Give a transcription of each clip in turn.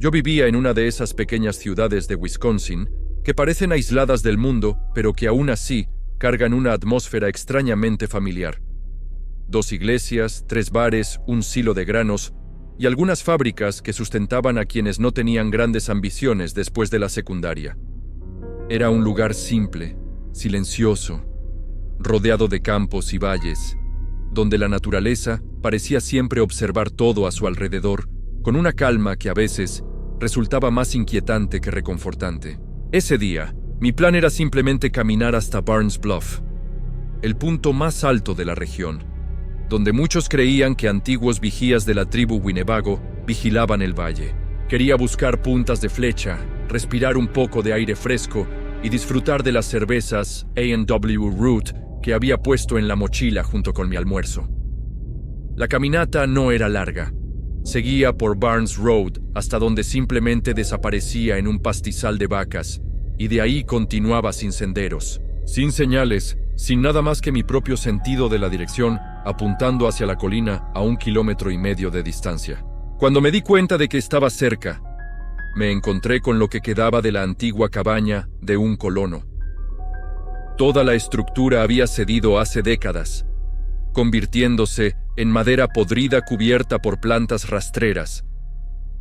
Yo vivía en una de esas pequeñas ciudades de Wisconsin que parecen aisladas del mundo, pero que aún así cargan una atmósfera extrañamente familiar. 2 iglesias, 3 bares, un silo de granos y algunas fábricas que sustentaban a quienes no tenían grandes ambiciones después de la secundaria. Era un lugar simple, silencioso, rodeado de campos y valles, donde la naturaleza parecía siempre observar todo a su alrededor, con una calma que a veces resultaba más inquietante que reconfortante. Ese día, mi plan era simplemente caminar hasta Barnes Bluff, el punto más alto de la región, donde muchos creían que antiguos vigías de la tribu Winnebago vigilaban el valle. Quería buscar puntas de flecha, respirar un poco de aire fresco y disfrutar de las cervezas A&W Root que había puesto en la mochila junto con mi almuerzo. La caminata no era larga. Seguía por Barnes Road hasta donde simplemente desaparecía en un pastizal de vacas, y de ahí continuaba sin senderos, sin señales, sin nada más que mi propio sentido de la dirección, apuntando hacia la colina a 1,5 kilómetros de distancia. Cuando me di cuenta de que estaba cerca, me encontré con lo que quedaba de la antigua cabaña de un colono. Toda la estructura había cedido hace décadas, convirtiéndose en madera podrida cubierta por plantas rastreras,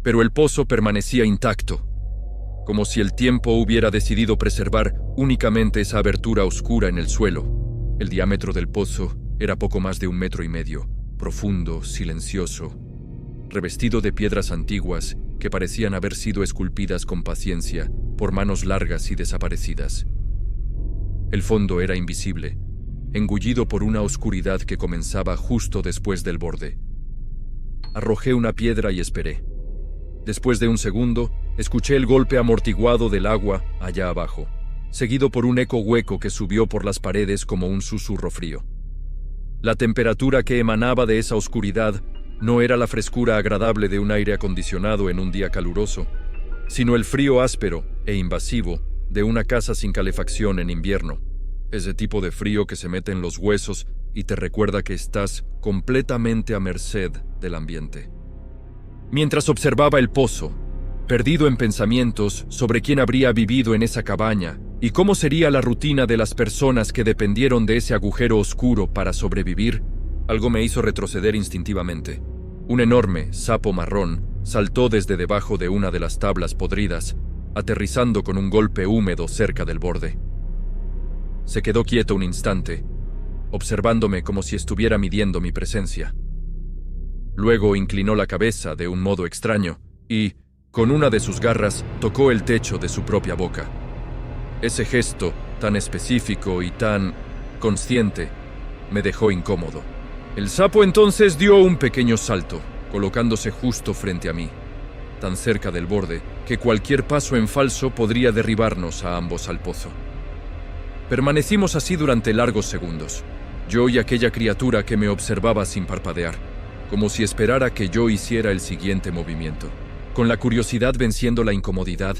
pero el pozo permanecía intacto, como si el tiempo hubiera decidido preservar únicamente esa abertura oscura en el suelo. El diámetro del pozo era poco más de 1,5 metros, profundo, silencioso, revestido de piedras antiguas que parecían haber sido esculpidas con paciencia por manos largas y desaparecidas. El fondo era invisible, engullido por una oscuridad que comenzaba justo después del borde. Arrojé una piedra y esperé. Después de un segundo, escuché el golpe amortiguado del agua allá abajo, seguido por un eco hueco que subió por las paredes como un susurro frío. La temperatura que emanaba de esa oscuridad no era la frescura agradable de un aire acondicionado en un día caluroso, sino el frío áspero e invasivo de una casa sin calefacción en invierno. Ese tipo de frío que se mete en los huesos y te recuerda que estás completamente a merced del ambiente. Mientras observaba el pozo, perdido en pensamientos sobre quién habría vivido en esa cabaña y cómo sería la rutina de las personas que dependieron de ese agujero oscuro para sobrevivir, algo me hizo retroceder instintivamente. Un enorme sapo marrón saltó desde debajo de una de las tablas podridas, aterrizando con un golpe húmedo cerca del borde. Se quedó quieto un instante, observándome como si estuviera midiendo mi presencia. Luego inclinó la cabeza de un modo extraño y, con una de sus garras, tocó el techo de su propia boca. Ese gesto, tan específico y tan consciente, me dejó incómodo. El sapo entonces dio un pequeño salto, colocándose justo frente a mí, tan cerca del borde que cualquier paso en falso podría derribarnos a ambos al pozo. Permanecimos así durante largos segundos, yo y aquella criatura que me observaba sin parpadear, como si esperara que yo hiciera el siguiente movimiento. Con la curiosidad venciendo la incomodidad,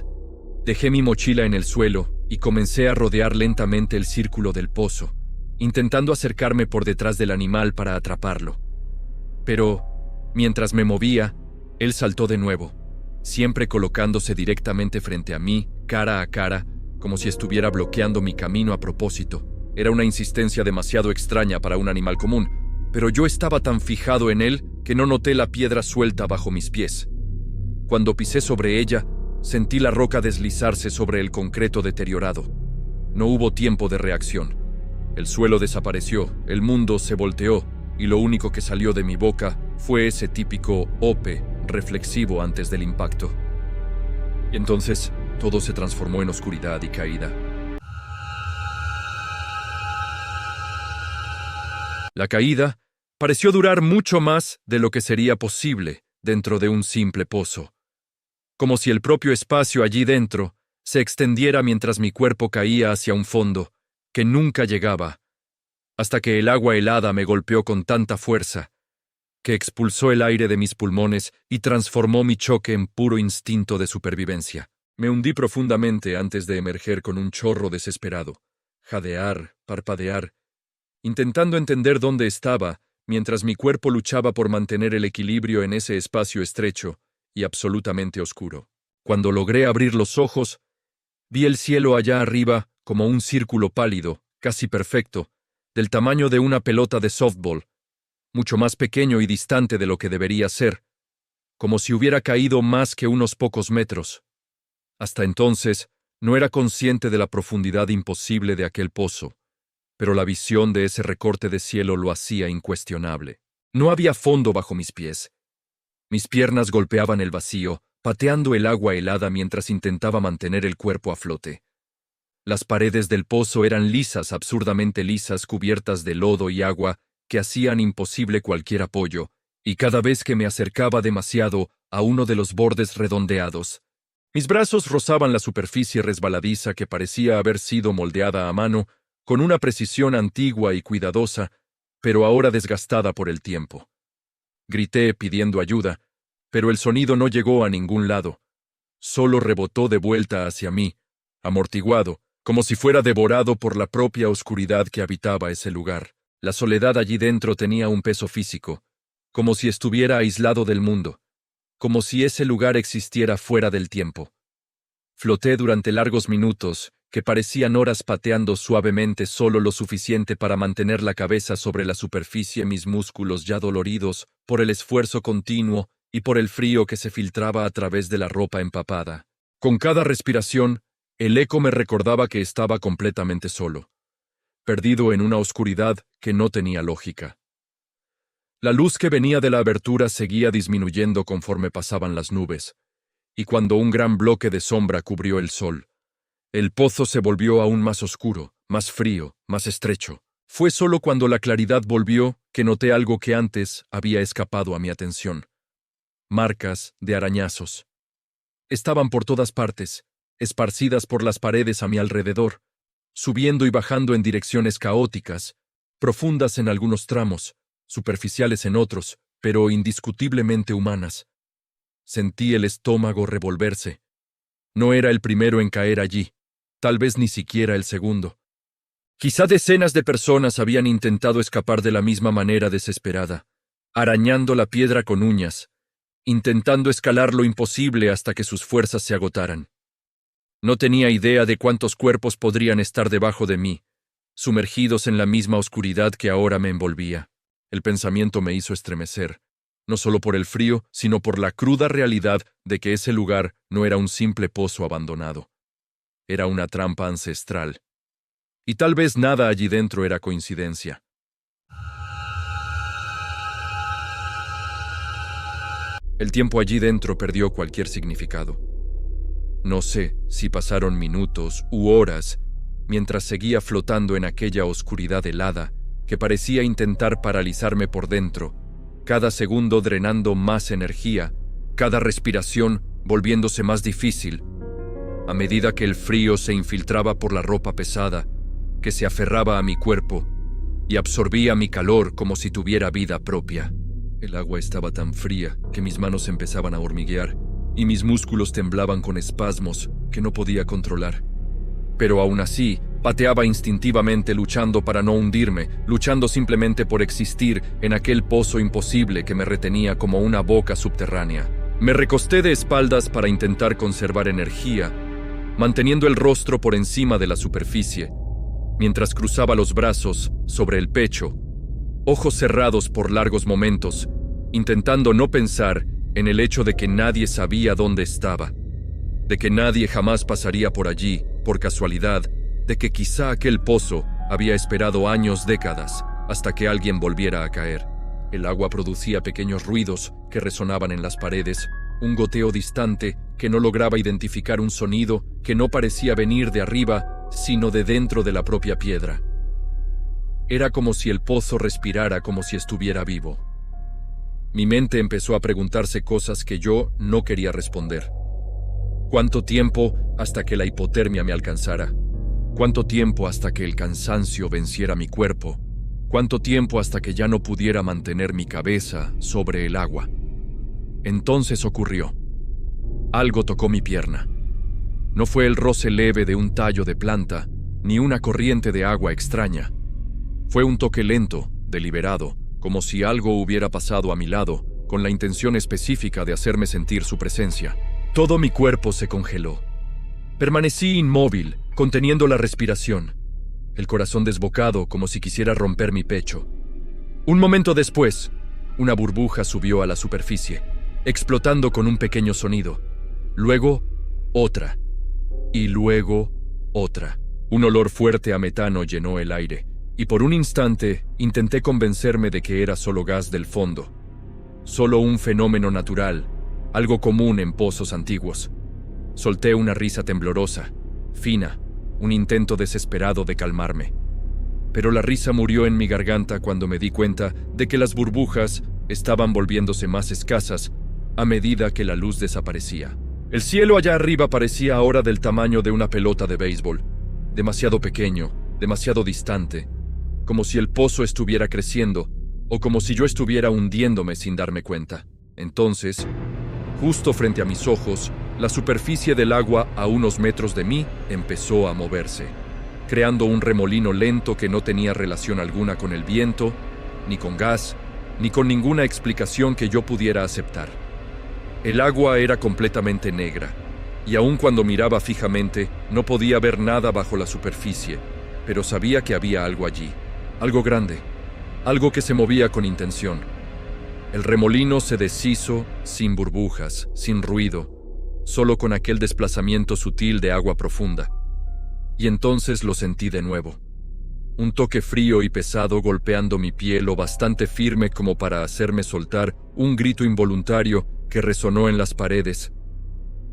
dejé mi mochila en el suelo y comencé a rodear lentamente el círculo del pozo, intentando acercarme por detrás del animal para atraparlo. Pero, mientras me movía, él saltó de nuevo, siempre colocándose directamente frente a mí, cara a cara, como si estuviera bloqueando mi camino a propósito. Era una insistencia demasiado extraña para un animal común, pero yo estaba tan fijado en él que no noté la piedra suelta bajo mis pies. Cuando pisé sobre ella, sentí la roca deslizarse sobre el concreto deteriorado. No hubo tiempo de reacción. El suelo desapareció, el mundo se volteó, y lo único que salió de mi boca fue ese típico ope reflexivo antes del impacto. Y entonces todo se transformó en oscuridad y caída. La caída pareció durar mucho más de lo que sería posible dentro de un simple pozo, como si el propio espacio allí dentro se extendiera mientras mi cuerpo caía hacia un fondo que nunca llegaba, hasta que el agua helada me golpeó con tanta fuerza que expulsó el aire de mis pulmones y transformó mi choque en puro instinto de supervivencia. Me hundí profundamente antes de emerger con un chorro desesperado, jadear, parpadear, intentando entender dónde estaba, mientras mi cuerpo luchaba por mantener el equilibrio en ese espacio estrecho y absolutamente oscuro. Cuando logré abrir los ojos, vi el cielo allá arriba como un círculo pálido, casi perfecto, del tamaño de una pelota de softball, mucho más pequeño y distante de lo que debería ser, como si hubiera caído más que unos pocos metros. Hasta entonces, no era consciente de la profundidad imposible de aquel pozo, pero la visión de ese recorte de cielo lo hacía incuestionable. No había fondo bajo mis pies. Mis piernas golpeaban el vacío, pateando el agua helada mientras intentaba mantener el cuerpo a flote. Las paredes del pozo eran lisas, absurdamente lisas, cubiertas de lodo y agua que hacían imposible cualquier apoyo, y cada vez que me acercaba demasiado a uno de los bordes redondeados, mis brazos rozaban la superficie resbaladiza que parecía haber sido moldeada a mano con una precisión antigua y cuidadosa, pero ahora desgastada por el tiempo. Grité pidiendo ayuda, pero el sonido no llegó a ningún lado. Solo rebotó de vuelta hacia mí, amortiguado, como si fuera devorado por la propia oscuridad que habitaba ese lugar. La soledad allí dentro tenía un peso físico, como si estuviera aislado del mundo, como si ese lugar existiera fuera del tiempo. Floté durante largos minutos, que parecían horas pateando suavemente solo lo suficiente para mantener la cabeza sobre la superficie, mis músculos ya doloridos por el esfuerzo continuo y por el frío que se filtraba a través de la ropa empapada. Con cada respiración, el eco me recordaba que estaba completamente solo, perdido en una oscuridad que no tenía lógica. La luz que venía de la abertura seguía disminuyendo conforme pasaban las nubes, y cuando un gran bloque de sombra cubrió el sol, el pozo se volvió aún más oscuro, más frío, más estrecho. Fue solo cuando la claridad volvió que noté algo que antes había escapado a mi atención. Marcas de arañazos. Estaban por todas partes, esparcidas por las paredes a mi alrededor, subiendo y bajando en direcciones caóticas, profundas en algunos tramos, superficiales en otros, pero indiscutiblemente humanas. Sentí el estómago revolverse. No era el primero en caer allí, tal vez ni siquiera el segundo. Quizá decenas de personas habían intentado escapar de la misma manera desesperada, arañando la piedra con uñas, intentando escalar lo imposible hasta que sus fuerzas se agotaran. No tenía idea de cuántos cuerpos podrían estar debajo de mí, sumergidos en la misma oscuridad que ahora me envolvía. El pensamiento me hizo estremecer, no solo por el frío, sino por la cruda realidad de que ese lugar no era un simple pozo abandonado. Era una trampa ancestral. Y tal vez nada allí dentro era coincidencia. El tiempo allí dentro perdió cualquier significado. No sé si pasaron minutos u horas mientras seguía flotando en aquella oscuridad helada que parecía intentar paralizarme por dentro, cada segundo drenando más energía, cada respiración volviéndose más difícil, a medida que el frío se infiltraba por la ropa pesada, que se aferraba a mi cuerpo y absorbía mi calor como si tuviera vida propia. El agua estaba tan fría que mis manos empezaban a hormiguear y mis músculos temblaban con espasmos que no podía controlar. Pero aún así, pateaba instintivamente luchando para no hundirme, luchando simplemente por existir en aquel pozo imposible que me retenía como una boca subterránea. Me recosté de espaldas para intentar conservar energía, manteniendo el rostro por encima de la superficie, mientras cruzaba los brazos sobre el pecho, ojos cerrados por largos momentos, intentando no pensar en el hecho de que nadie sabía dónde estaba, de que nadie jamás pasaría por allí, por casualidad, de que quizá aquel pozo había esperado años, décadas, hasta que alguien volviera a caer. El agua producía pequeños ruidos que resonaban en las paredes, un goteo distante que no lograba identificar un sonido que no parecía venir de arriba, sino de dentro de la propia piedra. Era como si el pozo respirara, como si estuviera vivo. Mi mente empezó a preguntarse cosas que yo no quería responder. ¿Cuánto tiempo hasta que la hipotermia me alcanzara? ¿Cuánto tiempo hasta que el cansancio venciera mi cuerpo? ¿Cuánto tiempo hasta que ya no pudiera mantener mi cabeza sobre el agua? Entonces ocurrió. Algo tocó mi pierna. No fue el roce leve de un tallo de planta, ni una corriente de agua extraña. Fue un toque lento, deliberado, como si algo hubiera pasado a mi lado, con la intención específica de hacerme sentir su presencia. Todo mi cuerpo se congeló. Permanecí inmóvil, conteniendo la respiración, el corazón desbocado como si quisiera romper mi pecho. Un momento después, una burbuja subió a la superficie, explotando con un pequeño sonido. Luego, otra. Y luego, otra. Un olor fuerte a metano llenó el aire, y por un instante intenté convencerme de que era solo gas del fondo. Solo un fenómeno natural, algo común en pozos antiguos. Solté una risa temblorosa, fina, un intento desesperado de calmarme. Pero la risa murió en mi garganta cuando me di cuenta de que las burbujas estaban volviéndose más escasas a medida que la luz desaparecía. El cielo allá arriba parecía ahora del tamaño de una pelota de béisbol, demasiado pequeño, demasiado distante, como si el pozo estuviera creciendo o como si yo estuviera hundiéndome sin darme cuenta. Entonces, justo frente a mis ojos, la superficie del agua a unos metros de mí empezó a moverse, creando un remolino lento que no tenía relación alguna con el viento, ni con gas, ni con ninguna explicación que yo pudiera aceptar. El agua era completamente negra, y aun cuando miraba fijamente, no podía ver nada bajo la superficie, pero sabía que había algo allí, algo grande, algo que se movía con intención. El remolino se deshizo sin burbujas, sin ruido, solo con aquel desplazamiento sutil de agua profunda. Y entonces lo sentí de nuevo. Un toque frío y pesado golpeando mi piel lo bastante firme como para hacerme soltar un grito involuntario que resonó en las paredes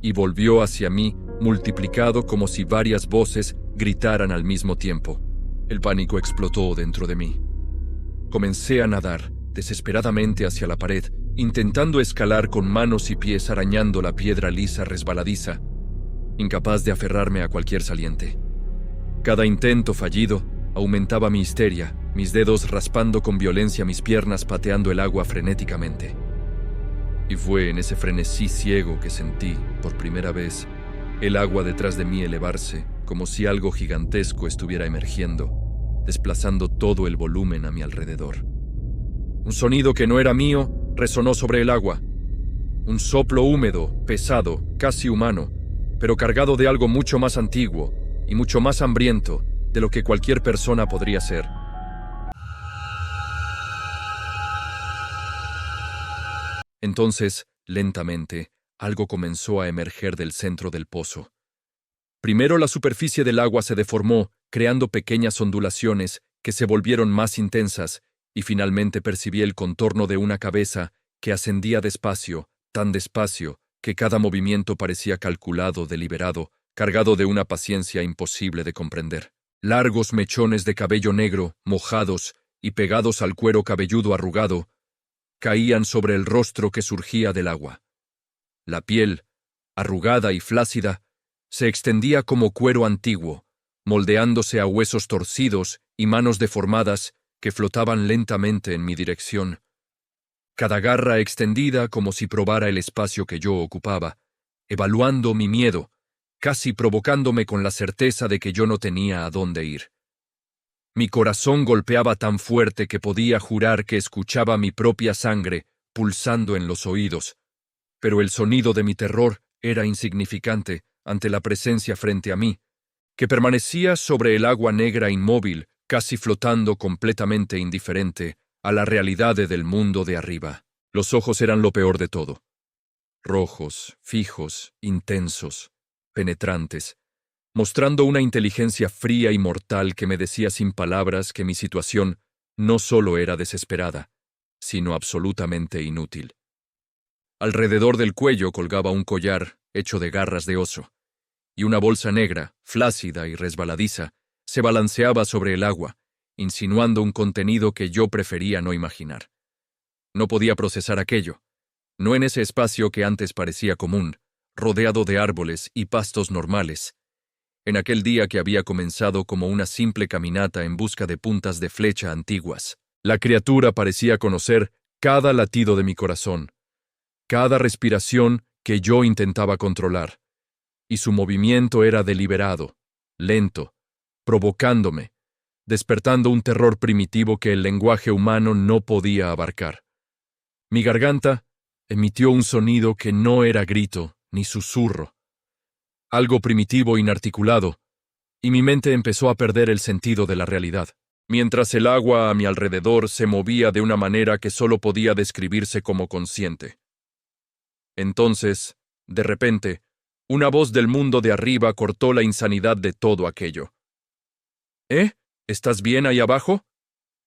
y volvió hacia mí multiplicado como si varias voces gritaran al mismo tiempo. El pánico explotó dentro de mí. Comencé a nadar desesperadamente hacia la pared, intentando escalar con manos y pies arañando la piedra lisa resbaladiza, incapaz de aferrarme a cualquier saliente. Cada intento fallido aumentaba mi histeria, mis dedos raspando con violencia mis piernas pateando el agua frenéticamente. Y fue en ese frenesí ciego que sentí, por primera vez, el agua detrás de mí elevarse, como si algo gigantesco estuviera emergiendo, desplazando todo el volumen a mi alrededor. Un sonido que no era mío resonó sobre el agua. Un soplo húmedo, pesado, casi humano, pero cargado de algo mucho más antiguo y mucho más hambriento de lo que cualquier persona podría ser. Entonces, lentamente, algo comenzó a emerger del centro del pozo. Primero la superficie del agua se deformó, creando pequeñas ondulaciones que se volvieron más intensas, y finalmente percibí el contorno de una cabeza que ascendía despacio, tan despacio, que cada movimiento parecía calculado, deliberado, cargado de una paciencia imposible de comprender. Largos mechones de cabello negro, mojados y pegados al cuero cabelludo arrugado, caían sobre el rostro que surgía del agua. La piel, arrugada y flácida, se extendía como cuero antiguo, moldeándose a huesos torcidos y manos deformadas que flotaban lentamente en mi dirección. Cada garra extendida como si probara el espacio que yo ocupaba, evaluando mi miedo, casi provocándome con la certeza de que yo no tenía a dónde ir. Mi corazón golpeaba tan fuerte que podía jurar que escuchaba mi propia sangre pulsando en los oídos, pero el sonido de mi terror era insignificante ante la presencia frente a mí, que permanecía sobre el agua negra inmóvil, casi flotando completamente indiferente a la realidad del mundo de arriba. Los ojos eran lo peor de todo. Rojos, fijos, intensos, penetrantes, mostrando una inteligencia fría y mortal que me decía sin palabras que mi situación no solo era desesperada, sino absolutamente inútil. Alrededor del cuello colgaba un collar hecho de garras de oso, y una bolsa negra, flácida y resbaladiza, se balanceaba sobre el agua, insinuando un contenido que yo prefería no imaginar. No podía procesar aquello, no en ese espacio que antes parecía común, rodeado de árboles y pastos normales, en aquel día que había comenzado como una simple caminata en busca de puntas de flecha antiguas. La criatura parecía conocer cada latido de mi corazón, cada respiración que yo intentaba controlar, y su movimiento era deliberado, lento, provocándome, despertando un terror primitivo que el lenguaje humano no podía abarcar. Mi garganta, emitió un sonido que no era grito ni susurro, algo primitivo e inarticulado, y mi mente empezó a perder el sentido de la realidad, mientras el agua a mi alrededor se movía de una manera que solo podía describirse como consciente. Entonces, de repente, una voz del mundo de arriba cortó la insanidad de todo aquello. ¿Estás bien ahí abajo?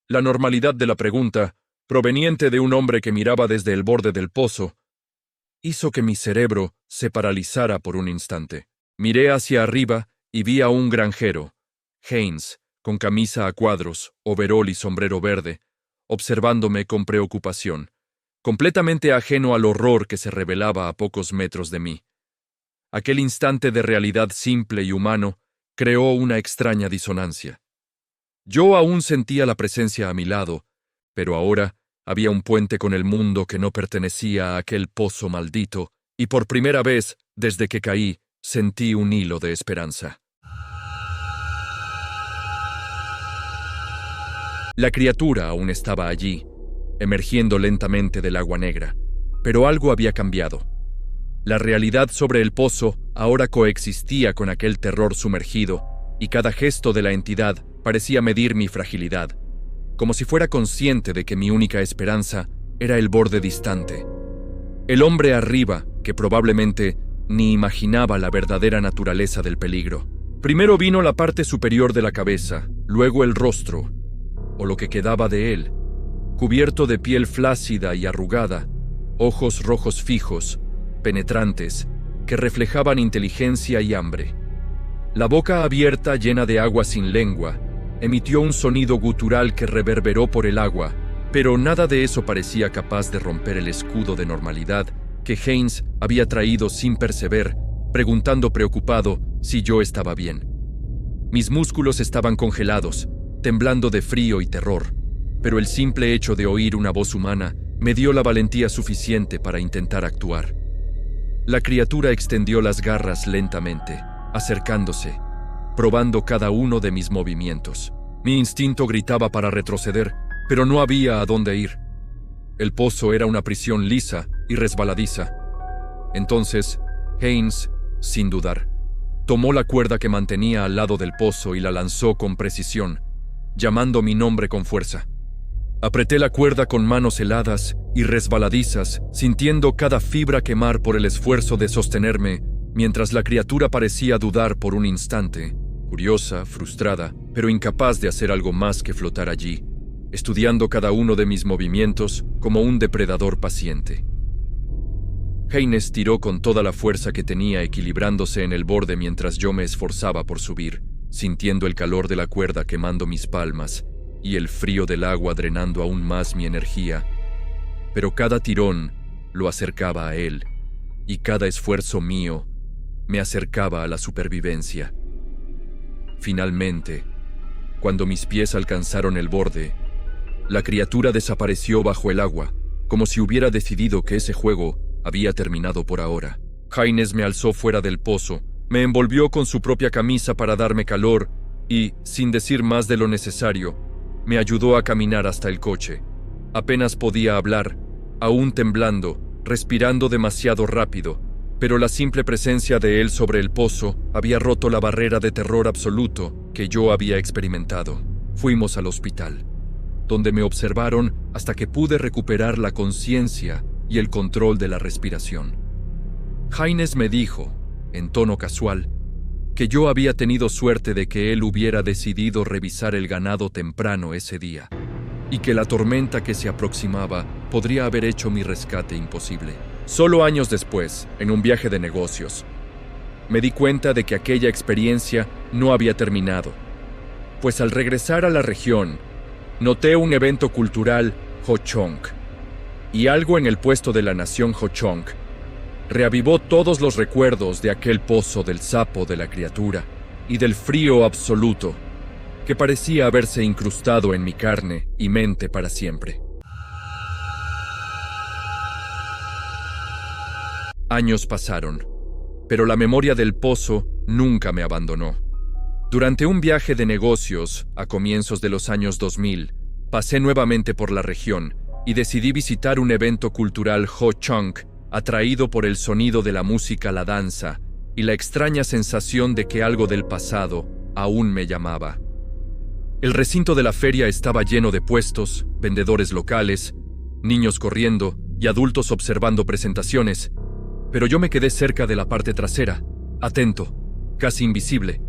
La normalidad de la pregunta, proveniente de un hombre que miraba desde el borde del pozo, hizo que mi cerebro se paralizara por un instante. Miré hacia arriba y vi a un granjero, Haynes, con camisa a cuadros, overol y sombrero verde, observándome con preocupación, completamente ajeno al horror que se revelaba a pocos metros de mí. Aquel instante de realidad simple y humano creó una extraña disonancia. Yo aún sentía la presencia a mi lado, pero ahora había un puente con el mundo que no pertenecía a aquel pozo maldito, y por primera vez, desde que caí, sentí un hilo de esperanza. La criatura aún estaba allí, emergiendo lentamente del agua negra, pero algo había cambiado. La realidad sobre el pozo ahora coexistía con aquel terror sumergido, y cada gesto de la entidad parecía medir mi fragilidad, como si fuera consciente de que mi única esperanza era el borde distante. El hombre arriba, que probablemente ni imaginaba la verdadera naturaleza del peligro. Primero vino la parte superior de la cabeza, luego el rostro, o lo que quedaba de él, cubierto de piel flácida y arrugada, ojos rojos fijos, penetrantes, que reflejaban inteligencia y hambre. La boca abierta, llena de agua sin lengua, emitió un sonido gutural que reverberó por el agua, pero nada de eso parecía capaz de romper el escudo de normalidad que Haynes había traído sin perceber, preguntando preocupado si yo estaba bien. Mis músculos estaban congelados, temblando de frío y terror, pero el simple hecho de oír una voz humana me dio la valentía suficiente para intentar actuar. La criatura extendió las garras lentamente, acercándose, probando cada uno de mis movimientos. Mi instinto gritaba para retroceder, pero no había a dónde ir. El pozo era una prisión lisa y resbaladiza. Entonces, Haynes, sin dudar, tomó la cuerda que mantenía al lado del pozo y la lanzó con precisión, llamando mi nombre con fuerza. Apreté la cuerda con manos heladas y resbaladizas, sintiendo cada fibra quemar por el esfuerzo de sostenerme, mientras la criatura parecía dudar por un instante, curiosa, frustrada, pero incapaz de hacer algo más que flotar allí, estudiando cada uno de mis movimientos como un depredador paciente. Haynes tiró con toda la fuerza que tenía, equilibrándose en el borde mientras yo me esforzaba por subir, sintiendo el calor de la cuerda quemando mis palmas y el frío del agua drenando aún más mi energía. Pero cada tirón lo acercaba a él, y cada esfuerzo mío me acercaba a la supervivencia. Finalmente, cuando mis pies alcanzaron el borde, la criatura desapareció bajo el agua, como si hubiera decidido que ese juego había terminado por ahora. Haynes me alzó fuera del pozo, me envolvió con su propia camisa para darme calor y, sin decir más de lo necesario, me ayudó a caminar hasta el coche. Apenas podía hablar, aún temblando, respirando demasiado rápido, pero la simple presencia de él sobre el pozo había roto la barrera de terror absoluto que yo había experimentado. Fuimos al hospital, donde me observaron hasta que pude recuperar la conciencia y el control de la respiración. Haynes me dijo, en tono casual, que yo había tenido suerte de que él hubiera decidido revisar el ganado temprano ese día, y que la tormenta que se aproximaba podría haber hecho mi rescate imposible. Solo años después, en un viaje de negocios, me di cuenta de que aquella experiencia no había terminado, pues al regresar a la región, noté un evento cultural Ho-Chunk, y algo en el puesto de la nación Ho-Chunk reavivó todos los recuerdos de aquel pozo del sapo de la criatura y del frío absoluto que parecía haberse incrustado en mi carne y mente para siempre. Años pasaron, pero la memoria del pozo nunca me abandonó. Durante un viaje de negocios a comienzos de los años 2000, pasé nuevamente por la región y decidí visitar un evento cultural Ho Chunk, atraído por el sonido de la música, la danza y la extraña sensación de que algo del pasado aún me llamaba. El recinto de la feria estaba lleno de puestos, vendedores locales, niños corriendo y adultos observando presentaciones, pero yo me quedé cerca de la parte trasera, atento, casi invisible,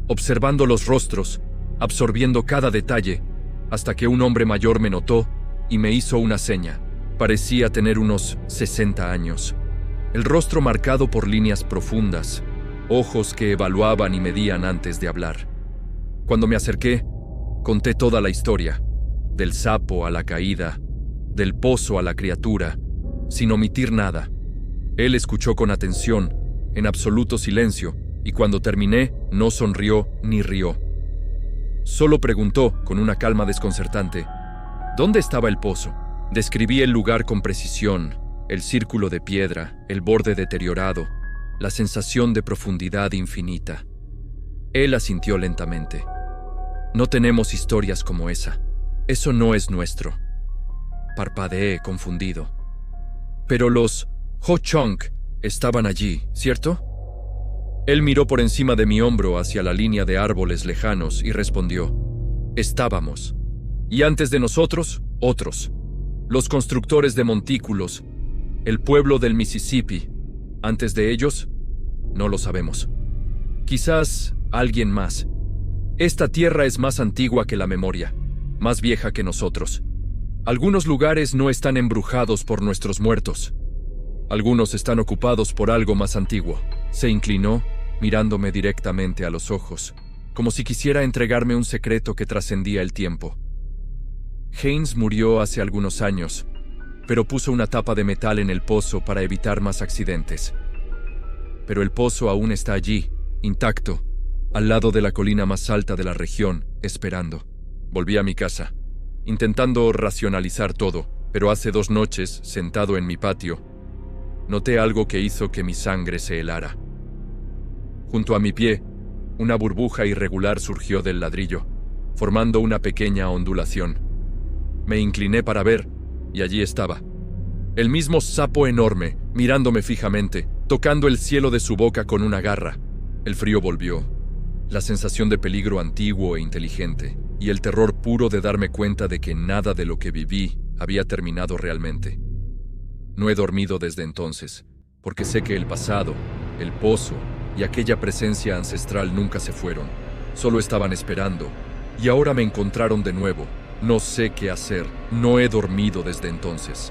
observando los rostros, absorbiendo cada detalle, hasta que un hombre mayor me notó y me hizo una seña. Parecía tener unos 60 años. El rostro marcado por líneas profundas, ojos que evaluaban y medían antes de hablar. Cuando me acerqué, conté toda la historia, del sapo a la caída, del pozo a la criatura, sin omitir nada. Él escuchó con atención, en absoluto silencio, y cuando terminé, no sonrió ni rió. Solo preguntó, con una calma desconcertante, ¿dónde estaba el pozo? Describí el lugar con precisión, el círculo de piedra, el borde deteriorado, la sensación de profundidad infinita. Él asintió lentamente. No tenemos historias como esa. Eso no es nuestro. Parpadeé, confundido. Pero los Ho Chunk estaban allí, ¿cierto? Él miró por encima de mi hombro hacia la línea de árboles lejanos y respondió: estábamos. Y antes de nosotros, otros. Los constructores de montículos, el pueblo del Mississippi. Antes de ellos, no lo sabemos. Quizás alguien más. Esta tierra es más antigua que la memoria, más vieja que nosotros. Algunos lugares no están embrujados por nuestros muertos. Algunos están ocupados por algo más antiguo. Se inclinó, mirándome directamente a los ojos, como si quisiera entregarme un secreto que trascendía el tiempo. Haynes murió hace algunos años, pero puso una tapa de metal en el pozo para evitar más accidentes. Pero el pozo aún está allí, intacto, al lado de la colina más alta de la región, esperando. Volví a mi casa, intentando racionalizar todo, pero hace 2 noches, sentado en mi patio, noté algo que hizo que mi sangre se helara. Junto a mi pie, una burbuja irregular surgió del ladrillo, formando una pequeña ondulación. Me incliné para ver, y allí estaba. El mismo sapo enorme, mirándome fijamente, tocando el cielo de su boca con una garra. El frío volvió, la sensación de peligro antiguo e inteligente, y el terror puro de darme cuenta de que nada de lo que viví había terminado realmente. No he dormido desde entonces, porque sé que el pasado, el pozo y aquella presencia ancestral nunca se fueron. Solo estaban esperando, y ahora me encontraron de nuevo. No sé qué hacer. No he dormido desde entonces.